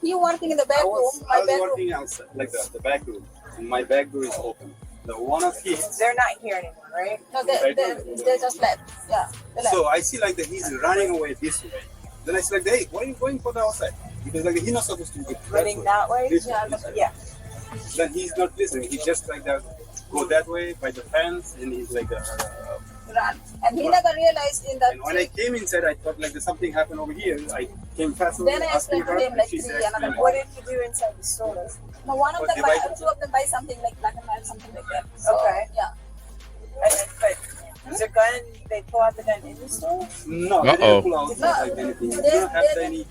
He working in the back room. I was working outside, like the back room. And my back door is open. The one of his. They're not here anymore, right? No, they just left. Yeah. They left. So I see like he's running away this way. Then I see like, hey, why are you going for the outside? Because like he's not supposed to be Running that way? Yeah. Then he's not listening. He just like that go that way by the fence, and he's like run. And he never realized in that. And when I came inside, I thought like there's something happened over here. I came fast. Then I explained to him like another. What did you do inside the store? No, two of them buy something like black and white, something like that. So, okay. Yeah. And then, but the gun, they pull out the gun in the store? No, they didn't pull out like anything. They don't have any.